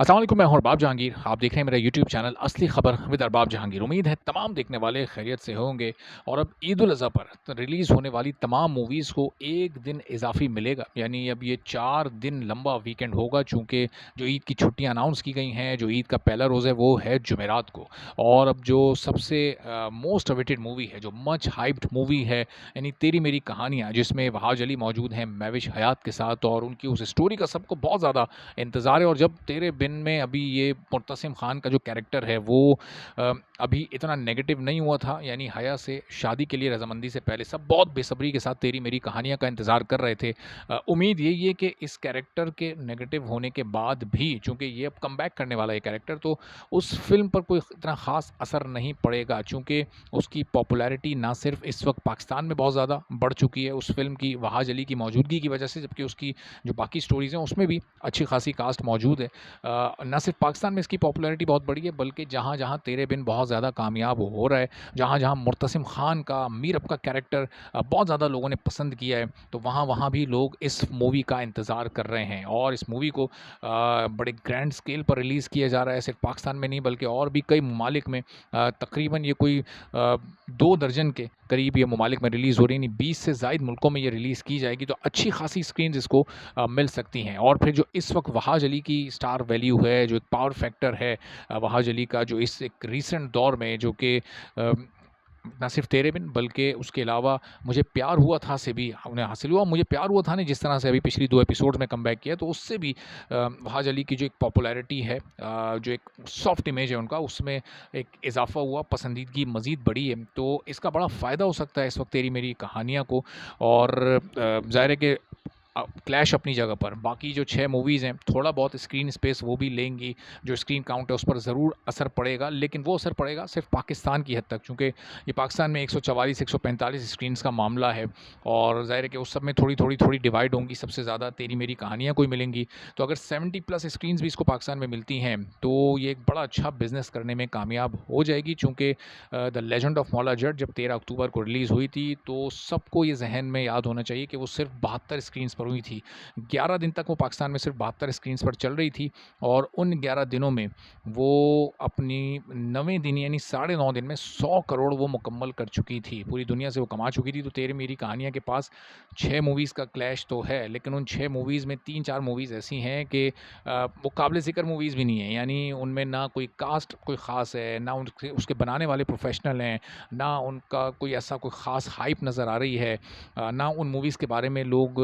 अस्सलाम वालेकुम, मैं हूं अरबाब जहांगीर। आप देख रहे हैं मेरा यूट्यूब चैनल असली खबर विद अरबाब जहांगीर। उम्मीद है तमाम देखने वाले खैरियत से होंगे। और अब ईद उल अज़हा पर रिलीज़ होने वाली तमाम मूवीज़ को एक दिन इजाफ़ी मिलेगा, यानी अब ये 4 दिन लंबा वीकेंड होगा। चूँकि जो ईद की छुट्टियाँ अनाउंस की गई हैं, जो ईद का पहला रोज़ है वो है जुमेरात को। और अब जो सबसे मोस्ट अवेटेड मूवी है, जो मच हाइप्ड मूवी है, यानी तेरी मेरी कहानियाँ, जिसमें वहाज अली मौजूद हैं महविश हयात के साथ, और उनकी उस स्टोरी का सबको बहुत ज़्यादा इंतज़ार है। और जब तेरे बिन में अभी ये मुर्तसिम खान का जो कैरेक्टर है वो अभी इतना नेगेटिव नहीं हुआ था, यानी हया से शादी के लिए रजामंदी से पहले सब बहुत बेसब्री के साथ तेरी मेरी कहानियाँ का इंतज़ार कर रहे थे। उम्मीद यही है कि इस कैरेक्टर के नेगेटिव होने के बाद भी, चूँकि ये अब कम बैक करने वाला है कैरेक्टर, तो उस फिल्म पर कोई इतना ख़ास असर नहीं पड़ेगा। चूँकि उसकी पॉपुलैरिटी ना सिर्फ इस वक्त पाकिस्तान में बहुत ज़्यादा बढ़ चुकी है उस फिल्म की वहाज अली की मौजूदगी की वजह से, जबकि उसकी जो बाकी स्टोरीज़ हैं उसमें भी अच्छी खासी कास्ट मौजूद है। ना सिर्फ पाकिस्तान में इसकी पॉपुलैरिटी बहुत बड़ी है, बल्कि जहाँ जहाँ तेरे बिन बहुत ज़्यादा कामयाब हो रहा है, जहाँ जहाँ मुर्तसिम खान का मीरब का कैरेक्टर बहुत ज़्यादा लोगों ने पसंद किया है, तो वहाँ वहाँ भी लोग इस मूवी का इंतज़ार कर रहे हैं। और इस मूवी को बड़े ग्रैंड स्केल पर रिलीज़ किया जा रहा है, सिर्फ पाकिस्तान में नहीं बल्कि और भी कई ममालिक में। तकरीबन ये कोई 2 दर्जन के करीब ये ममालिक में रिलीज़ हो रही है, यानी 20 से ज़ायद मुल्कों में ये रिलीज़ की जाएगी, तो अच्छी खासी स्क्रीन्स इसको मिल सकती हैं। और फिर जो इस वक्त वहाज अली की स्टार वैल्यू है, जो एक पावर फैक्टर है वहाज अली का, जो इस एक रीसेंट दौर में, जो कि ना सिर्फ तेरे बिन बल्कि उसके अलावा मुझे प्यार हुआ था से भी उन्हें हासिल हुआ। मुझे प्यार हुआ था ने जिस तरह से अभी पिछली 2 एपिसोड में कमबैक किया, तो उससे भी वहाज अली की जो एक पॉपुलैरिटी है, जो एक सॉफ्ट इमेज है उनका, उसमें एक इजाफा हुआ, पसंदीदगी मज़ीद बढ़ी है। तो इसका बड़ा फ़ायदा हो सकता है इस वक्त तेरी मेरी कहानियाँ को। और ज़ाहिर है कि क्लैश अपनी जगह पर, बाकी जो 6 मूवीज़ हैं थोड़ा बहुत स्क्रीन स्पेस वो भी लेंगी, जो स्क्रीन काउंट है उस पर ज़रूर असर पड़ेगा, लेकिन वो असर पड़ेगा सिर्फ पाकिस्तान की हद तक, चूँकि ये पाकिस्तान में 144 145 स्क्रीन्स का मामला है। और ज़ाहिर है कि उस सब में थोड़ी थोड़ी डिवाइड होंगी, सबसे ज़्यादा तेरी मेरी कहानियाँ को ही मिलेंगी। तो अगर 70 प्लस स्क्रीन्स भी इसको पाकिस्तान में मिलती हैं, तो ये एक बड़ा अच्छा बिज़नेस करने में कामयाब हो जाएगी। चूँकि the legend of Maula Jatt जब 13 अक्टूबर को रिलीज़ हुई थी, तो सबको ये ज़हन में याद होना चाहिए कि वो सिर्फ 72 स्क्रीन्स पर हुई थी। 11 दिन तक वो पाकिस्तान में सिर्फ 72 स्क्रीन्स पर चल रही थी, और उन 11 दिनों में वो अपनी 9वें दिन यानी साढ़े 9 दिन में 100 करोड़ वो मुकम्मल कर चुकी थी, पूरी दुनिया से वो कमा चुकी थी। तो तेरी मेरी कहानियाँ के पास 6 मूवीज़ का क्लैश तो है, लेकिन उन 6 मूवीज़ में 3-4 मूवीज़ ऐसी हैं कि वो काबिल ज़िक्र मूवीज़ भी नहीं है, यानी उनमें ना कोई कास्ट कोई ख़ास है, ना उनके उसके बनाने वाले प्रोफेशनल हैं, ना उनका कोई ऐसा कोई ख़ास हाइप नज़र आ रही है, ना उन मूवीज़ के बारे में लोग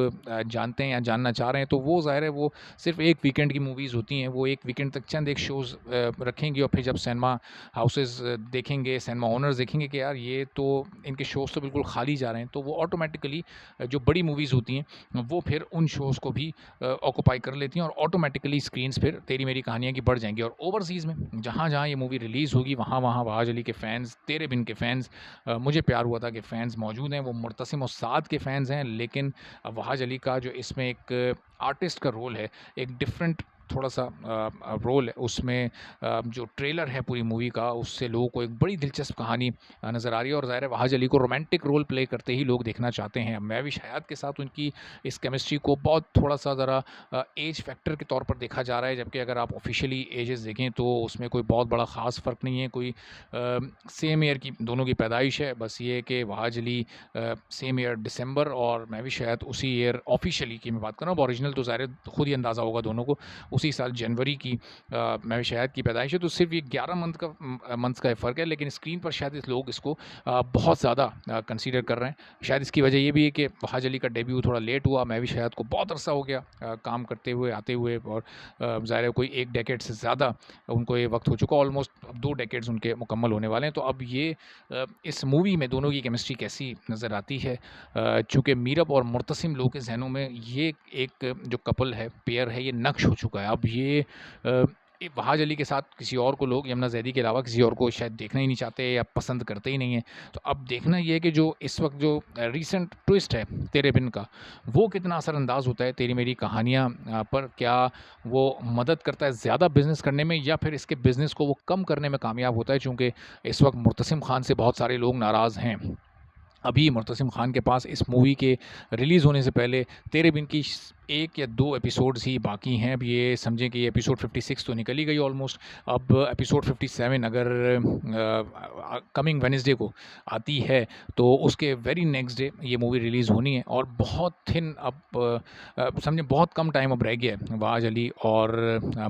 जानते हैं या जानना चाह रहे हैं। तो वो ज़ाहिर है वो सिर्फ एक वीकेंड की मूवीज़ होती हैं, वो एक वीकेंड तक चंद एक शोज़ रखेंगी, और फिर जब सिनेमा हाउसेज़ देखेंगे, सिनेमा ओनर्स देखेंगे कि यार ये तो इनके शोज़ तो बिल्कुल खाली जा रहे हैं, तो वो ऑटोमेटिकली जो बड़ी मूवीज़ होती हैं वो फिर उन शोज़ को भी ऑक्यूपाई कर लेती हैं, और ऑटोमेटिकली स्क्रीन्स फिर तेरी मेरी कहानियाँ की बढ़ जाएँगी। और ओवरसीज़ में जहाँ जहाँ ये मूवी रिलीज़ होगी, वहाँ वहाँ वहाज अली के फ़ैन्स, तेरे बिन के फ़ैन्स, मुझे प्यार हुआ था के फ़ैन्स मौजूद हैं। वो मुर्तसिम और साद के फ़ैन्स हैं, लेकिन वहाज अली का जो इसमें एक आर्टिस्ट का रोल है, एक डिफरेंट थोड़ा-सा रोल है उसमें। जो ट्रेलर है पूरी मूवी का, उससे लोगों को एक बड़ी दिलचस्प कहानी नज़र आ रही है, और ज़ाहिर है वहाज अली को रोमांटिक रोल प्ले करते ही लोग देखना चाहते हैं। महविश हयात के साथ उनकी इस केमिस्ट्री को बहुत थोड़ा-सा ज़रा एज फैक्टर के तौर पर देखा जा रहा है, जबकि अगर आप ऑफ़िशियली एजेस देखें तो उसमें कोई बहुत बड़ा ख़ास फ़र्क नहीं है। कोई सेम ईयर की दोनों की पैदाइश है, बस ये है कि वहाज अली सेम ईयर दिसंबर, और महविश हयात उसी ईयर ऑफ़िशियली की मैं बात कर रहा हूँ, ओरिजिनल तो ज़ाहिर है खुद ही अंदाज़ा होगा दोनों को, उसी साल जनवरी की महविश हयात की पैदाइश है। तो सिर्फ ये 11 मंथ्स का फ़र्क है, लेकिन स्क्रीन पर शायद इस लोग इसको बहुत ज़्यादा कंसीडर कर रहे हैं। शायद इसकी वजह ये भी है कि वहाज अली का डेब्यू थोड़ा लेट हुआ, महविश हयात को बहुत अरसा हो गया काम करते हुए आते हुए, और ज़ाहिर है कोई 1 डेकेड से ज़्यादा उनको ये वक्त हो चुका, ऑलमोस्ट अब 2 डेकेड्स उनके मुकम्मल होने वाले हैं। तो अब ये इस मूवी में दोनों की केमिस्ट्री कैसी नज़र आती है, चूँकि मीरब और मुर्तसिम लोगों के ज़हनों में ये एक जो कपल है, पेयर है, ये नक्श हो चुका है। अब ये वहाज अली के साथ किसी और को लोग यमुना ज़ैदी के अलावा किसी और को शायद देखना ही नहीं चाहते या पसंद करते ही नहीं हैं। तो अब देखना ये है कि जो इस वक्त जो रीसेंट ट्विस्ट है तेरे बिन का, वो कितना असरअंदाज होता है तेरी मेरी कहानियाँ पर। क्या वो मदद करता है ज़्यादा बिज़नेस करने में, या फिर इसके बिज़नेस को वो कम करने में कामयाब होता है, चूँकि इस वक्त मुर्तसिम खान से बहुत सारे लोग नाराज़ हैं। अभी मुर्तसिम खान के पास इस मूवी के रिलीज़ होने से पहले तेरे बिन की 1 या 2 एपिसोड्स ही बाकी हैं। अब ये समझें कि एपिसोड 56 तो निकल ही गई ऑलमोस्ट। अब एपिसोड 57 अगर कमिंग वेडनेसडे को आती है, तो उसके वेरी नेक्स्ट डे ये मूवी रिलीज़ होनी है और बहुत थिन अब समझें बहुत कम टाइम अब रह गया है वाज अली और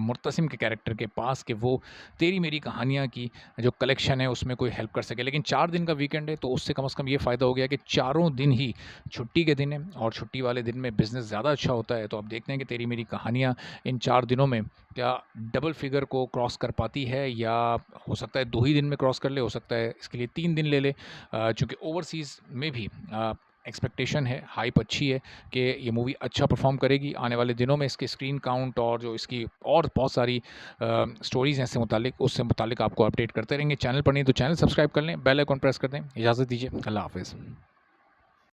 मुर्तसिम के कैरेक्टर के पास कि वो तेरी मेरी कहानियाँ की जो कलेक्शन है उसमें कोई हेल्प कर सके। लेकिन 4 दिन का वीकेंड है, तो उससे कम से कम ये फ़ायदा हो गया कि चारों दिन ही छुट्टी के दिन है और छुट्टी वाले दिन में बिज़नेस ज़्यादा अच्छा होता है। तो अब देखते हैं कि तेरी मेरी कहानियाँ इन 4 दिनों में क्या डबल फिगर को क्रॉस कर पाती है, या हो सकता है 2 ही दिन में क्रॉस कर ले, हो सकता है इसके लिए 3 दिन ले ले। चूँकि ओवरसीज़ में भी एक्सपेक्टेशन है, हाइप अच्छी है कि ये मूवी अच्छा परफ़ॉर्म करेगी। आने वाले दिनों में इसके स्क्रीन काउंट और जो इसकी और बहुत सारी स्टोरीज़ हैं इससे मुतालिक, उससे मुतालिक आपको अपडेट करते रहेंगे। चैनल पर नहीं तो चैनल सब्सक्राइब कर लें, बेल आइकन प्रेस कर दें। इजाज़त दीजिए, अल्लाह हाफ़िज़।